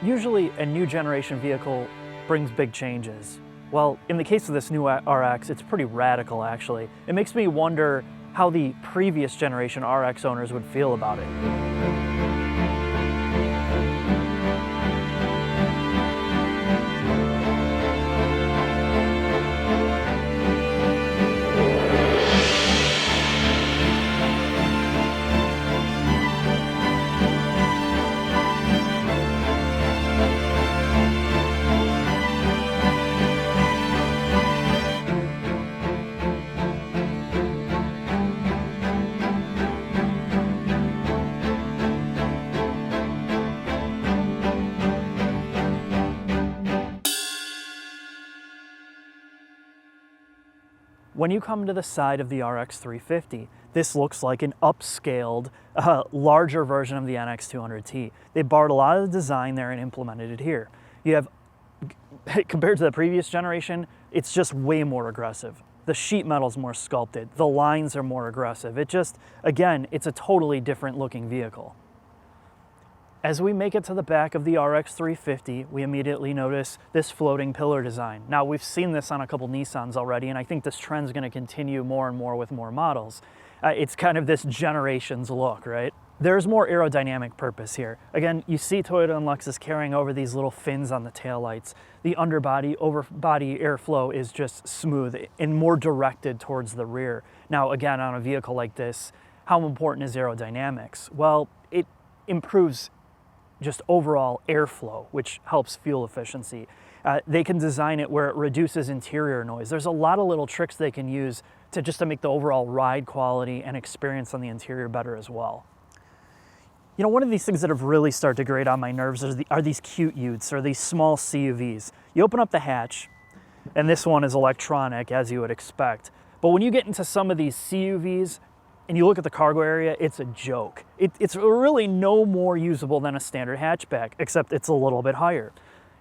Usually a new generation vehicle brings big changes. Well, in the case of this new RX, it's pretty radical actually. It makes me wonder how the previous generation RX owners would feel about it. When you come to the side of the RX350, this looks like an upscaled, larger version of the NX200T. They borrowed a lot of the design there and implemented it here. You have, compared to the previous generation, it's just way more aggressive. The sheet metal's more sculpted, the lines are more aggressive. It just, again, it's a totally different looking vehicle. As we make it to the back of the RX350, we immediately notice this floating pillar design. Now, we've seen this on a couple Nissans already, and I think this trend's gonna continue more and more with more models. It's kind of this generation's look, right? There's more aerodynamic purpose here. Again, you see Toyota and Lexus carrying over these little fins on the taillights. The underbody, overbody airflow is just smooth and more directed towards the rear. Now, again, on a vehicle like this, how important is aerodynamics? Well, it improves just overall airflow, which helps fuel efficiency. They can design it where it reduces interior noise. There's a lot of little tricks they can use to make the overall ride quality and experience on the interior better as well. You know, one of these things that have really started to grate on my nerves are these cute utes, or these small CUVs. You open up the hatch, and this one is electronic, as you would expect. But when you get into some of these CUVs, and you look at the cargo area, it's a joke. It's really no more usable than a standard hatchback, except it's a little bit higher.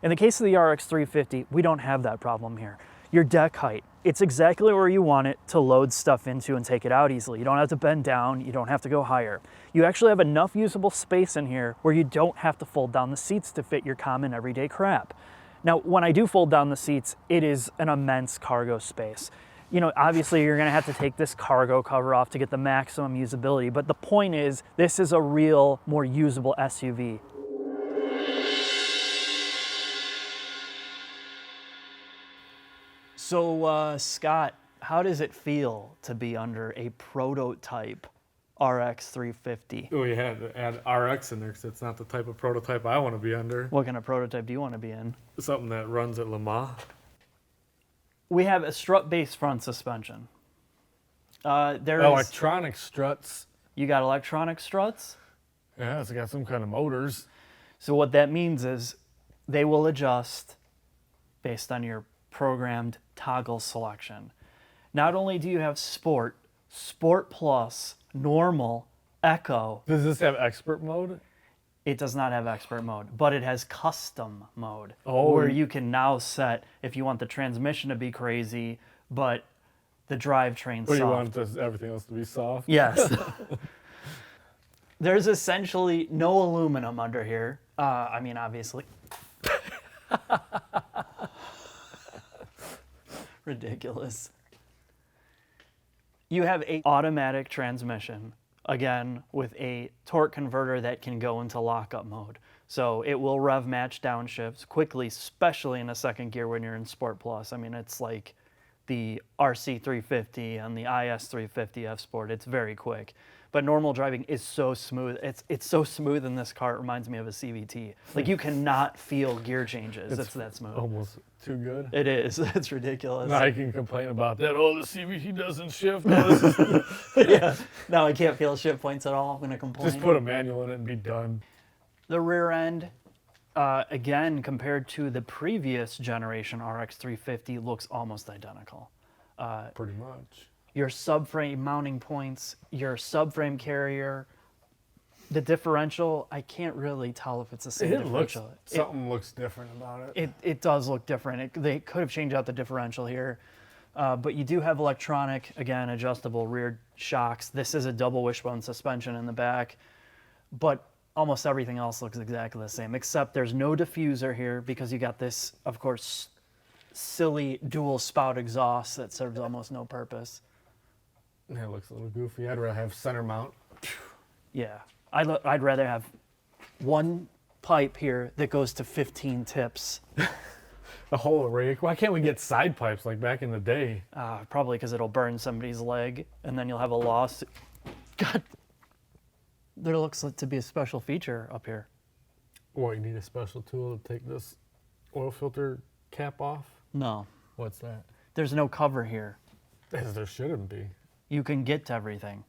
In the case of the RX350, we don't have that problem here. Your deck height, it's exactly where you want it to load stuff into and take it out easily. You don't have to bend down, you don't have to go higher. You actually have enough usable space in here where you don't have to fold down the seats to fit your common everyday crap. Now, when I do fold down the seats, it is an immense cargo space. You know, obviously you're gonna have to take this cargo cover off to get the maximum usability, but the point is, this is a real, more usable SUV. So, Scott, how does it feel to be under a prototype RX350? Oh, you had to add RX in there because it's not the type of prototype I want to be under. What kind of prototype do you want to be in? Something that runs at Le Mans. We have a strut-based front suspension. Electronic struts. You got electronic struts? Yeah, it's got some kind of motors. So what that means is they will adjust based on your programmed toggle selection. Not only do you have Sport, Sport Plus, Normal, Eco. Does this have expert mode? It does not have expert mode, but it has custom mode, Oh. where you can now set if you want the transmission to be crazy, but the drivetrain soft. Or you want everything else to be soft? Yes. There's essentially no aluminum under here. I mean, obviously. Ridiculous. You have an automatic transmission, again, with a torque converter that can go into lockup mode. So it will rev match downshifts quickly, especially in a second gear when you're in Sport Plus. I mean, it's like the RC350 and the IS350 F Sport. It's very quick. But normal driving is so smooth. It's so smooth in this car, it reminds me of a CVT. Like, you cannot feel gear changes. It's that smooth. Almost too good. It is. It's ridiculous. Now I can complain about that. Oh, the CVT doesn't shift. No, this is... Yeah. No, I can't feel shift points at all. I'm going to complain. Just put a manual in it and be done. The rear end, again, compared to the previous generation RX350, looks almost identical. Pretty much. Your subframe mounting points, your subframe carrier, the differential, I can't really tell if it's the same differential. Something looks different about it. It does look different. They could have changed out the differential here. But you do have electronic, again, adjustable rear shocks. This is a double wishbone suspension in the back. But almost everything else looks exactly the same, except there's no diffuser here because you got this, of course, silly dual spout exhaust that serves almost no purpose. Yeah, it looks a little goofy. I'd rather have center mount. Yeah, I'd rather have one pipe here that goes to 15 tips. A whole array. Why can't we get side pipes like back in the day? Probably because it'll burn somebody's leg, and then you'll have a lawsuit. God, there looks like to be a special feature up here. What, you need a special tool to take this oil filter cap off? No, What's that? there's no cover here. As there shouldn't be. You can get to everything.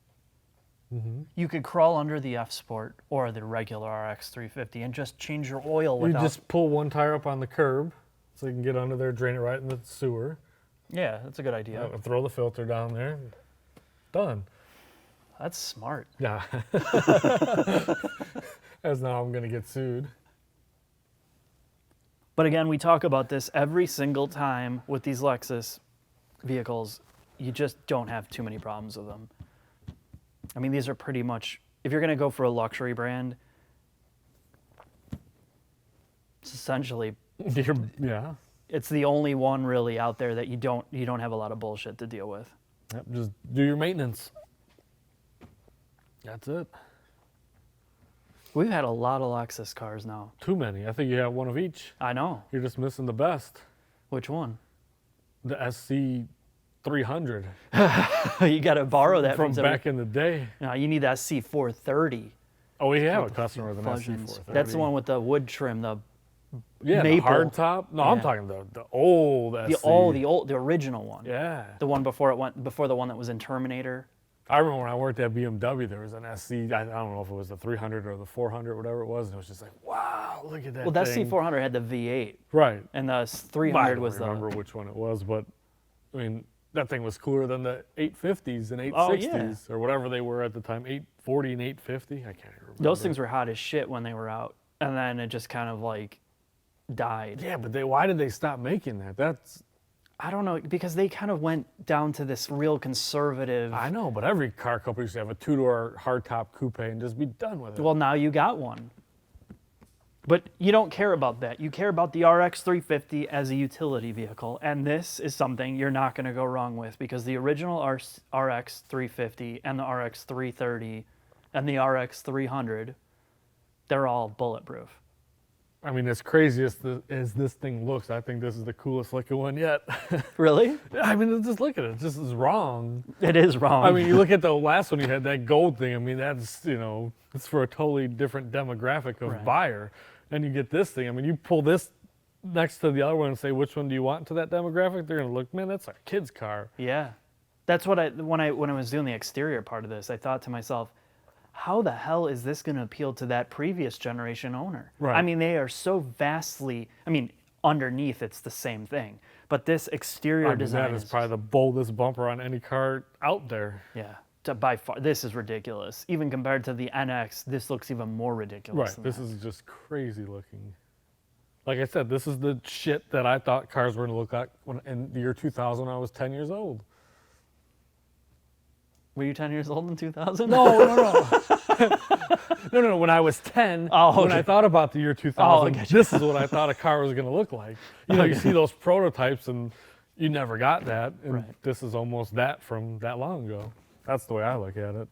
Mm-hmm. You could crawl under the F Sport or the regular RX350 and just change your oil You without... just pull one tire up on the curb so you can get under there, drain it right in the sewer. Yeah, that's a good idea. Throw the filter down there. Done. That's smart. Yeah. As now I'm going to get sued. But again, we talk about this every single time with these Lexus vehicles. You just don't have too many problems with them. I mean, these are pretty much, if you're going to go for a luxury brand, it's essentially, Yeah. it's the only one really out there that you don't have a lot of bullshit to deal with. Yep, just do your maintenance. That's it. We've had a lot of Lexus cars now. Too many. I think you have one of each. I know. You're just missing the best. Which one? The SC300. You got to borrow that from somebody. back in the day. No, you need that SC430. Oh, we have a customer with an Fudgens. SC430. That's the one with the wood trim, the the maple. hard top. No, I'm Yeah. talking the old SC. the original one. Yeah. The one before the one that was in Terminator. I remember when I worked at BMW, there was an SC. I don't know if it was the 300 or the 400, whatever it was. And it was just like, wow, look at that. Well, that thing. C400 had the V8, Right. and the I 300 don't was remember which one it was, but I mean, that thing was cooler than the 850s and 860s Oh, yeah. or whatever they were at the time, 840 and 850. I can't remember. Those things were hot as shit when they were out, and then it just kind of like died. Yeah, but why did they stop making that? That's I don't know, because they kind of went down to this real conservative. I know, but every car company used to have a two-door hardtop coupe and just be done with it. Well, now you got one. But you don't care about that. You care about the RX350 as a utility vehicle, and this is something you're not going to go wrong with, because the original RX350 and the RX330 and the RX300, they're all bulletproof. I mean, as crazy as this thing looks, I think this is the coolest looking one yet. Really? I mean, just look at it. It just is wrong. It is wrong. I mean, you look at the last one you had, that gold thing. I mean, that's, it's for a totally different demographic of Right. buyer. And you get this thing. I mean, you pull this next to the other one and say, which one do you want to that demographic? They're going to look, man, that's our kid's car. Yeah. That's what when I was doing the exterior part of this, I thought to myself, how the hell is this going to appeal to that previous generation owner? Right. I mean, they are so vastly, underneath it's the same thing, but this exterior design That is probably the boldest bumper on any car out there. yeah, by far, this is ridiculous. Even compared to the NX, this looks even more ridiculous. Right. than This that. is just crazy looking. Like I said, this is the shit that I thought cars were going to look like in the year 2000 when I was 10 years old. Were you 10 years old in 2000? No. No, when I was 10, Oh, when okay. I thought about the year 2000, Oh, I get you. this is what I thought a car was going to look like. You see those prototypes and you never got that. And Right. this is almost that from that long ago. That's the way I look at it.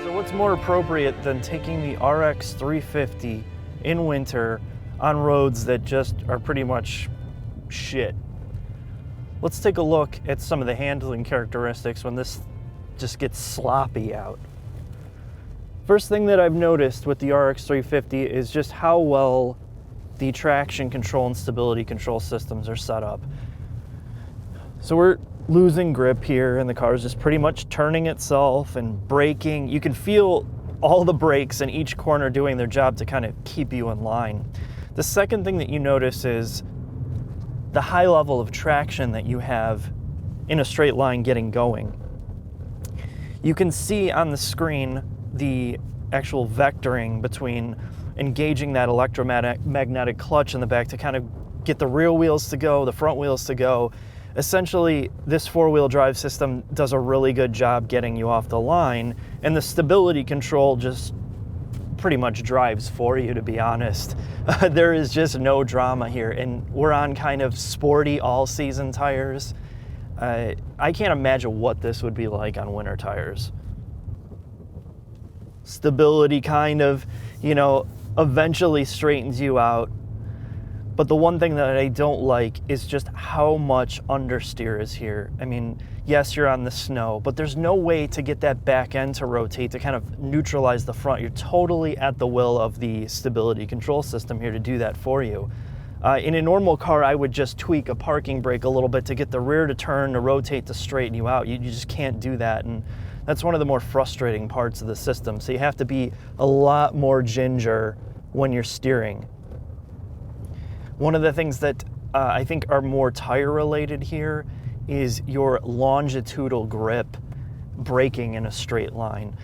So what's more appropriate than taking the RX350 in winter on roads that just are pretty much shit? Let's take a look at some of the handling characteristics when this just gets sloppy out. First thing that I've noticed with the RX350 is just how well the traction control and stability control systems are set up. So we're losing grip here and the car is just pretty much turning itself and braking. You can feel all the brakes in each corner doing their job to kind of keep you in line. The second thing that you notice is the high level of traction that you have in a straight line getting going. You can see on the screen the actual vectoring between engaging that electromagnetic clutch in the back to kind of get the rear wheels to go, the front wheels to go, Essentially, this four-wheel drive system does a really good job getting you off the line, and the stability control just pretty much drives for you, to be honest. There is just no drama here, and we're on kind of sporty all-season tires. I can't imagine what this would be like on winter tires. Stability kind of, you know, eventually straightens you out. But the one thing that I don't like is just how much understeer is here. I mean, yes, you're on the snow, but there's no way to get that back end to rotate to kind of neutralize the front. You're totally at the will of the stability control system here to do that for you. In a normal car, I would just tweak a parking brake a little bit to get the rear to turn, to rotate, to straighten you out. You just can't do that, and that's one of the more frustrating parts of the system. So you have to be a lot more ginger when you're steering. One of the things that I think are more tire related here is your longitudinal grip braking in a straight line.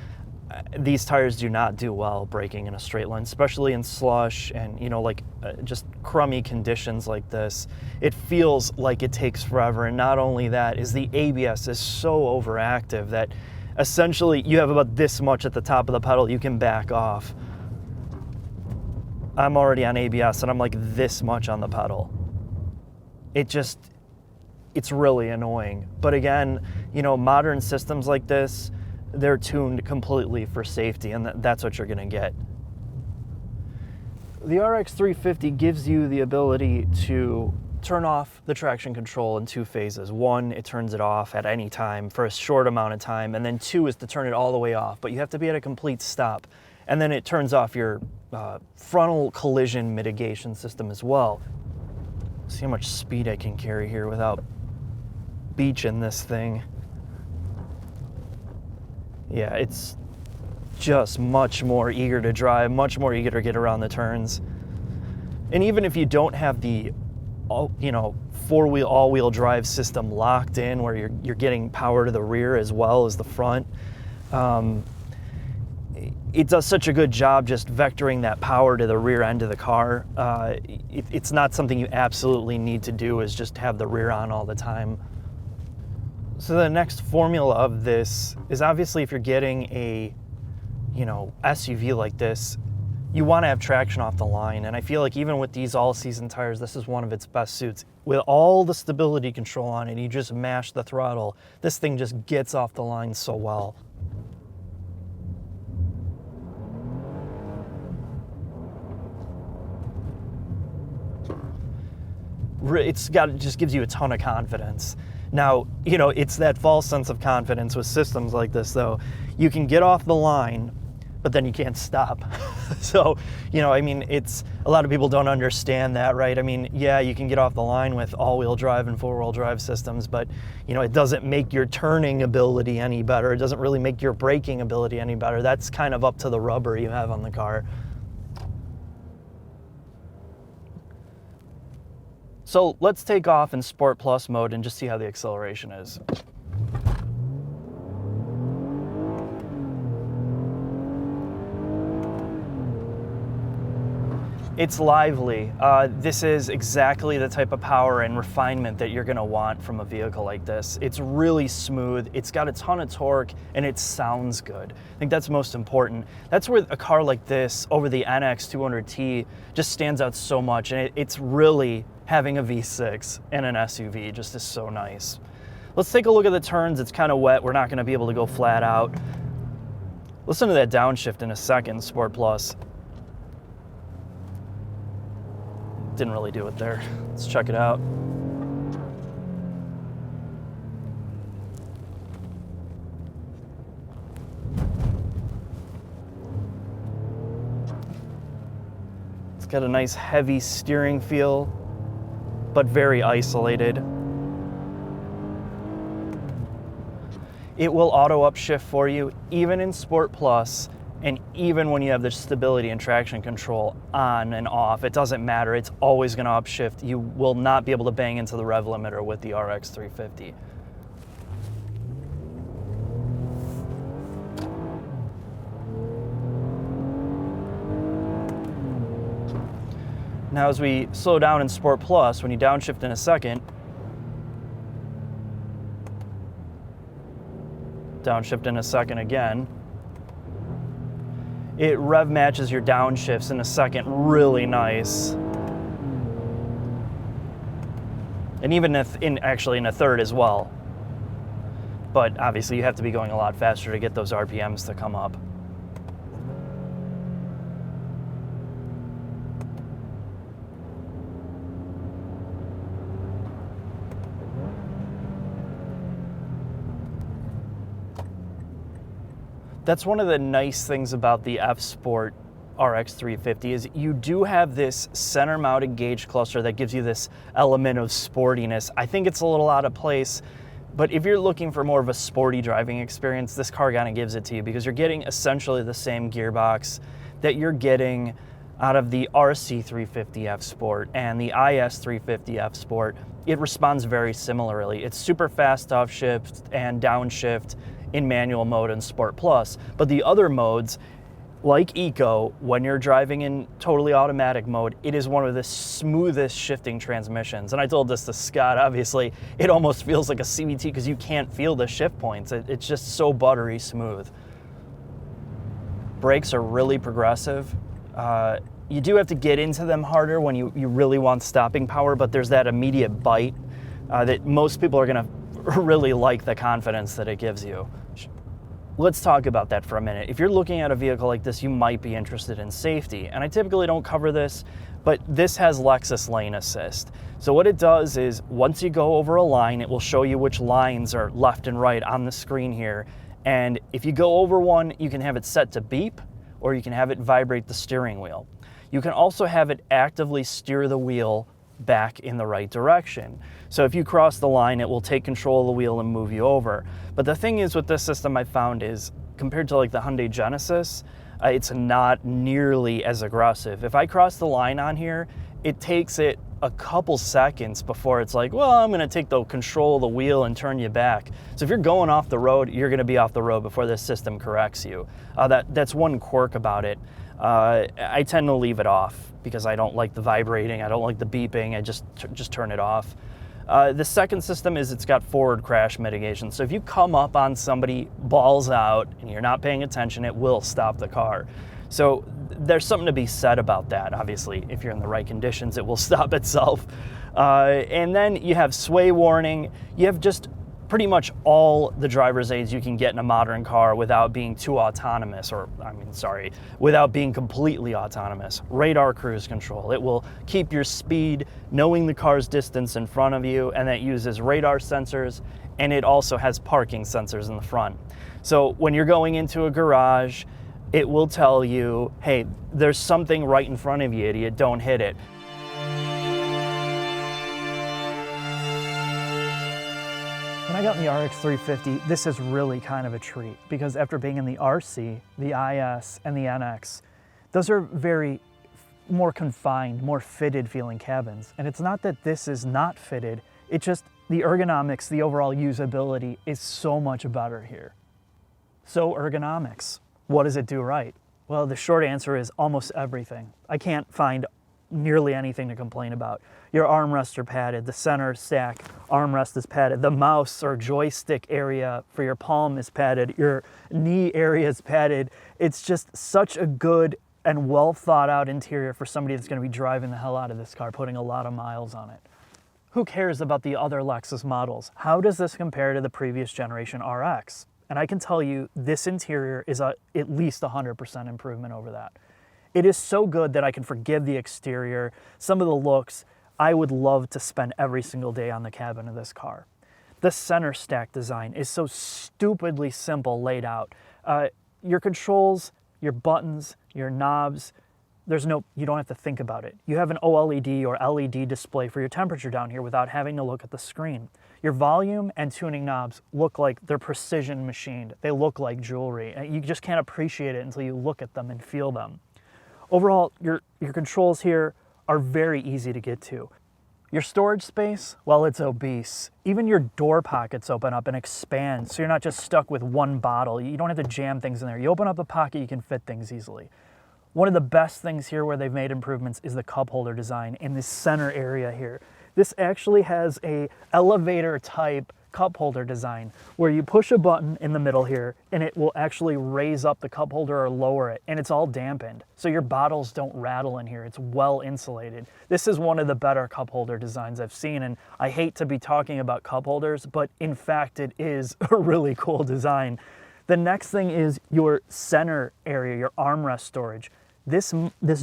These tires do not do well braking in a straight line, especially in slush and, you know, like just crummy conditions like this. It feels like it takes forever. And not only that, is the ABS is so overactive that essentially you have about this much at the top of the pedal you can back off. I'm already on ABS and I'm like this much on the pedal. It's really annoying. But again, you know, modern systems like this, they're tuned completely for safety, and that's what you're gonna get. The RX350 gives you the ability to turn off the traction control in two phases. One, it turns it off at any time for a short amount of time, and then two is to turn it all the way off, but you have to be at a complete stop. And then it turns off your frontal collision mitigation system as well. See how much speed I can carry here without beaching this thing. Yeah, it's just much more eager to drive, much more eager to get around the turns. And even if you don't have the, you know, four-wheel all-wheel drive system locked in where you're getting power to the rear as well as the front, it does such a good job just vectoring that power to the rear end of the car. It's not something you absolutely need to do, is just have the rear on all the time. So the next formula of this is obviously if you're getting a, you know, SUV like this, you want to have traction off the line. And I feel like even with these all-season tires, this is one of its best suits. With all the stability control on it, you just mash the throttle, this thing just gets off the line so well. It just gives you a ton of confidence. Now, you know, it's that false sense of confidence with systems like this, though. You can get off the line, but then you can't stop. So, you know, I mean, a lot of people don't understand that, right? I mean, yeah, you can get off the line with all-wheel drive and four-wheel drive systems, but, you know, it doesn't make your turning ability any better. It doesn't really make your braking ability any better. That's kind of up to the rubber you have on the car. So let's take off in Sport Plus mode and just see how the acceleration is. It's lively. This is exactly the type of power and refinement that you're gonna want from a vehicle like this. It's really smooth, it's got a ton of torque, and it sounds good. I think that's most important. That's where a car like this over the NX200T just stands out so much, and it's really having a V6 and an SUV just is so nice. Let's take a look at the turns. It's kind of wet. We're not gonna be able to go flat out. Listen to that downshift in a second, Sport Plus. Didn't really do it there. Let's check it out. It's got a nice heavy steering feel, but very isolated. It will auto upshift for you, even in Sport Plus, and even when you have the stability and traction control on and off. It doesn't matter, it's always gonna upshift. You will not be able to bang into the rev limiter with the RX350. Now as we slow down in Sport Plus, when you downshift in a second, downshift in a second again. It rev matches your downshifts in a second really nice. And even if actually in a third as well. But obviously you have to be going a lot faster to get those RPMs to come up. That's one of the nice things about the F Sport RX350 is you do have this center mounted gauge cluster that gives you this element of sportiness. I think it's a little out of place, but if you're looking for more of a sporty driving experience, this car kind of gives it to you because you're getting essentially the same gearbox that you're getting out of the RC350 F Sport and the IS350 F Sport. It responds very similarly. It's super fast upshift and downshift in manual mode and Sport Plus, but the other modes, like Eco, when you're driving in totally automatic mode, it is one of the smoothest shifting transmissions. And I told this to Scott, obviously, it almost feels like a CVT because you can't feel the shift points. It's just so buttery smooth. Brakes are really progressive. You do have to get into them harder when you really want stopping power, but there's that immediate bite that most people are gonna really like the confidence that it gives you. Let's talk about that for a minute. If you're looking at a vehicle like this, you might be interested in safety. And I typically don't cover this, but this has Lexus Lane Assist. So what it does is once you go over a line, it will show you which lines are left and right on the screen here. And if you go over one, you can have it set to beep, or you can have it vibrate the steering wheel. You can also have it actively steer the wheel back in the right direction. So if you cross the line, it will take control of the wheel and move you over. But the thing is with this system I found is, compared to like the Hyundai Genesis, it's not nearly as aggressive. If I cross the line on here, it takes it a couple seconds before it's like, well, I'm gonna take the control of the wheel and turn you back. So if you're going off the road, you're gonna be off the road before this system corrects you. That's one quirk about it. I tend to leave it off because I don't like the vibrating, I don't like the beeping, I just turn it off. The second system is it's got forward crash mitigation. So if you come up on somebody balls out and you're not paying attention, it will stop the car. So there's something to be said about that. Obviously, if you're in the right conditions, it will stop itself. And then you have sway warning. You have just pretty much all the driver's aids you can get in a modern car without being too autonomous, without being completely autonomous. Radar cruise control. It will keep your speed, knowing the car's distance in front of you, and it uses radar sensors, and it also has parking sensors in the front. So when you're going into a garage, it will tell you, hey, there's something right in front of you, idiot, don't hit it. When I got in the RX350, this is really kind of a treat because after being in the RC, the IS, and the NX, those are very more confined, more fitted feeling cabins. And it's not that this is not fitted, it's just the ergonomics, the overall usability is so much better here. So ergonomics, what does it do right? Well, the short answer is almost everything. I can't find nearly anything to complain about. Your armrests are padded, the center stack armrest is padded, the mouse or joystick area for your palm is padded, your knee area is padded. It's just such a good and well thought out interior for somebody that's going to be driving the hell out of this car, putting a lot of miles on it. Who cares about the other Lexus models? How does this compare to the previous generation RX? And I can tell you this interior is at least 100% improvement over that. It is so good that I can forgive the exterior, some of the looks. I would love to spend every single day on the cabin of this car. The center stack design is so stupidly simple laid out. Your controls, your buttons, your knobs, you don't have to think about it. You have an OLED or LED display for your temperature down here without having to look at the screen. Your volume and tuning knobs look like they're precision machined. They look like jewelry. You just can't appreciate it until you look at them and feel them. Overall, your controls here are very easy to get to. Your storage space, well, it's obese. Even your door pockets open up and expand, so you're not just stuck with one bottle. You don't have to jam things in there. You open up a pocket, you can fit things easily. One of the best things here where they've made improvements is the cup holder design in this center area here. This actually has a elevator type cup holder design where you push a button in the middle here and it will actually raise up the cup holder or lower it, and it's all dampened. So your bottles don't rattle in here. It's well insulated. This is one of the better cup holder designs I've seen, and I hate to be talking about cup holders, but in fact it is a really cool design. The next thing is your center area, your armrest storage. This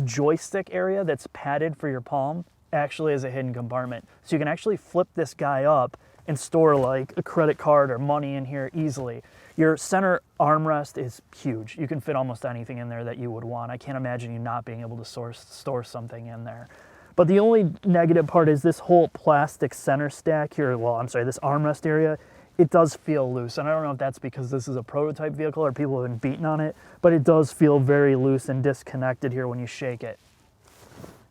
joystick area that's padded for your palm actually is a hidden compartment. So you can actually flip this guy up and store like a credit card or money in here easily. Your center armrest is huge. You can fit almost anything in there that you would want. I can't imagine you not being able to store something in there. But the only negative part is this whole plastic center stack here, well, I'm sorry, this armrest area, it does feel loose. And I don't know if that's because this is a prototype vehicle or people have been beating on it, but it does feel very loose and disconnected here when you shake it.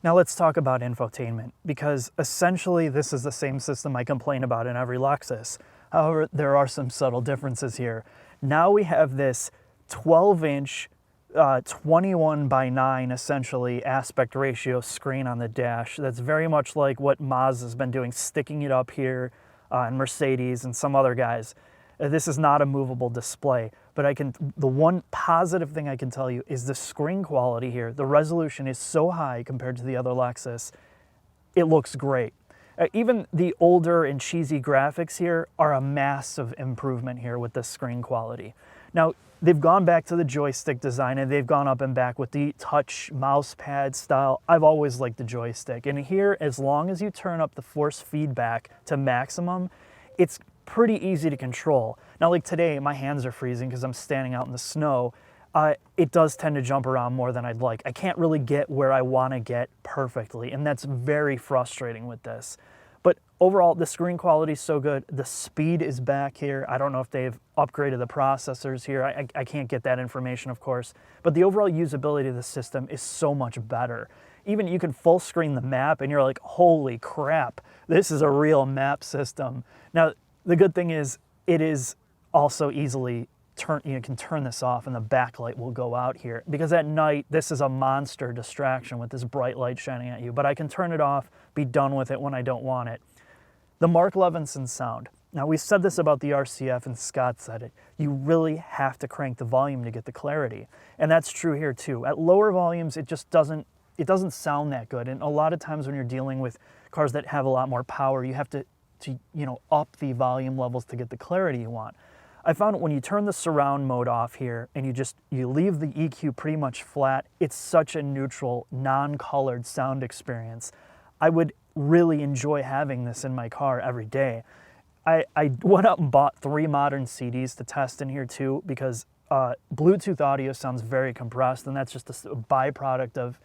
Now let's talk about infotainment, because essentially this is the same system I complain about in every Lexus. However, there are some subtle differences here. Now we have this 12-inch, 21:9 essentially aspect ratio screen on the dash. That's very much like what Mazda's been doing, sticking it up here, and Mercedes and some other guys. This is not a movable display, but the one positive thing I can tell you is the screen quality here. The resolution is so high compared to the other Lexus. It looks great. Even the older and cheesy graphics here are a massive improvement here with the screen quality. Now, they've gone back to the joystick design and they've gone up and back with the touch mouse pad style. I've always liked the joystick. And here, as long as you turn up the force feedback to maximum, it's pretty easy to control. Now, like today, my hands are freezing because I'm standing out in the snow. It does tend to jump around more than I'd like. I can't really get where I want to get perfectly, and that's very frustrating with this. But overall, the screen quality is so good. The speed is back here. I don't know if they've upgraded the processors here. I can't get that information, of course. But the overall usability of the system is so much better. Even you can full screen the map, and you're like, holy crap, this is a real map system. Now, the good thing is it is also easily you can turn this off and the backlight will go out here, because at night this is a monster distraction with this bright light shining at you, but I can turn it off, be done with it when I don't want it. The Mark Levinson sound. Now, we said this about the RCF and Scott said it. You really have to crank the volume to get the clarity. And that's true here too. At lower volumes, it just doesn't sound that good. And a lot of times when you're dealing with cars that have a lot more power, you have to up the volume levels to get the clarity you want. I found when you turn the surround mode off here and you leave the EQ pretty much flat, it's such a neutral, non-colored sound experience. I would really enjoy having this in my car every day. I went out and bought 3 modern CDs to test in here too, because Bluetooth audio sounds very compressed, and that's just a byproduct of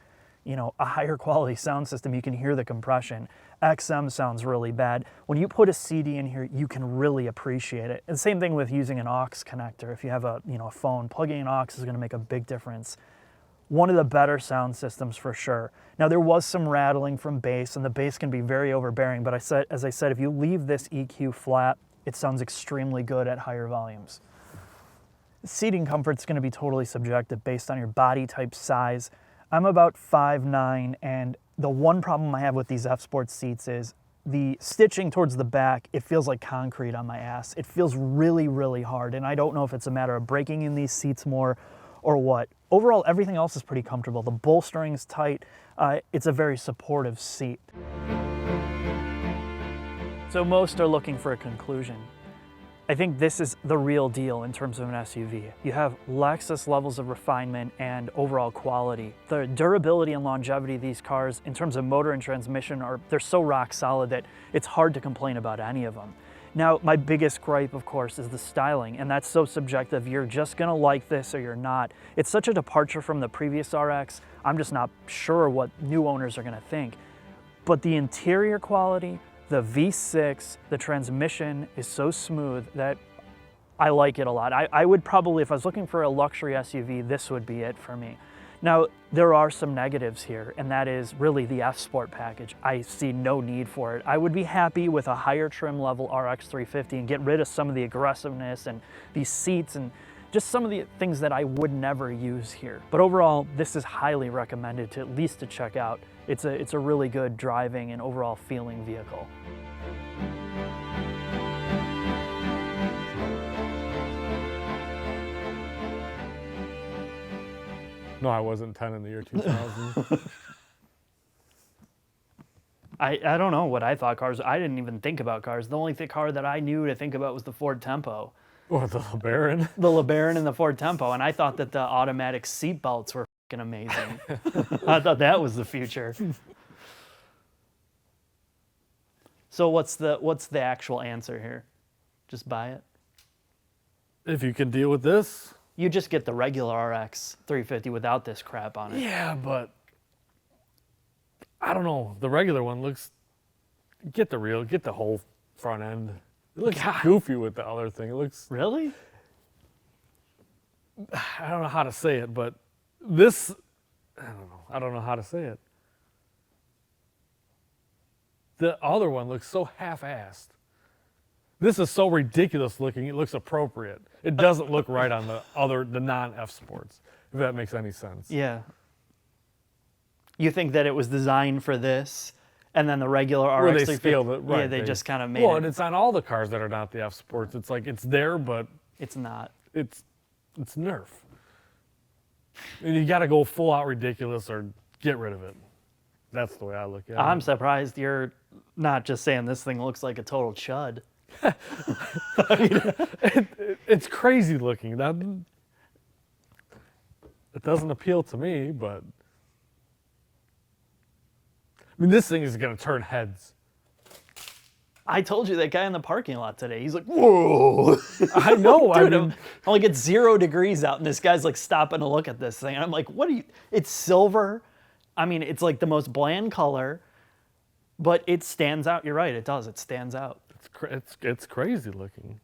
a higher quality sound system. You can hear the compression. XM sounds really bad. When you put a CD in here, you can really appreciate it. And same thing with using an aux connector. If you have a phone, plugging an aux is going to make a big difference. One of the better sound systems for sure. Now, there was some rattling from bass, and the bass can be very overbearing, but as I said, if you leave this EQ flat, it sounds extremely good at higher volumes. Seating comfort is going to be totally subjective based on your body type, size. I'm about 5'9", and the one problem I have with these F Sport seats is the stitching towards the back. It feels like concrete on my ass. It feels really, really hard, and I don't know if it's a matter of breaking in these seats more or what. Overall, everything else is pretty comfortable. The bolstering is tight. It's a very supportive seat. So most are looking for a conclusion. I think this is the real deal in terms of an SUV. You have Lexus levels of refinement and overall quality. The durability and longevity of these cars in terms of motor and transmission they're so rock solid that it's hard to complain about any of them. Now, my biggest gripe, of course, is the styling, and that's so subjective. You're just gonna like this or you're not. It's such a departure from the previous RX. I'm just not sure what new owners are gonna think. But the interior quality, the V6, the transmission is so smooth that I like it a lot. I would probably, if I was looking for a luxury SUV, this would be it for me. Now, there are some negatives here, and that is really the F Sport package. I see no need for it. I would be happy with a higher trim level RX350 and get rid of some of the aggressiveness and these seats and just some of the things that I would never use here. But overall, this is highly recommended to at least to check out. It's a really good driving and overall feeling vehicle. No, I wasn't 10 in the year 2000. I don't know what I thought cars. I didn't even think about cars. The only car that I knew to think about was the Ford Tempo, Or the LeBaron. the LeBaron and the Ford Tempo, and I thought that the automatic seat belts were fucking amazing. I thought that was the future. So what's the actual answer here? Just buy it. If you can deal with this. You just get the regular RX 350 without this crap on it. Yeah, but I don't know. The regular one looks. Get the whole front end. It looks goofy with the other thing. It looks. Really? I don't know how to say it, but this. I don't know. I don't know how to say it. The other one looks so half-assed. This is so ridiculous looking. It looks appropriate. It doesn't look right on the non-F Sports, if that makes any sense. Yeah. You think that it was designed for this, and then the regular RX 350? They scaled it, right. Yeah, they just kind of made Well, it. and it's on all the cars that are not the F Sports. It's like it's there, but It's not. it's Nerf. And you got to go full out ridiculous or get rid of it. That's the way I look at it. I'm surprised you're not just saying this thing looks like a total chud. It's crazy looking. It doesn't appeal to me, but I mean, this thing is going to turn heads. I told you that guy in the parking lot today. He's like, whoa. I know. Dude, I mean, like it's 0 degrees out, and this guy's like stopping to look at this thing. And I'm like, what are you? It's silver. I mean, it's like the most bland color, but it stands out. You're right. It does. It stands out. it's crazy looking.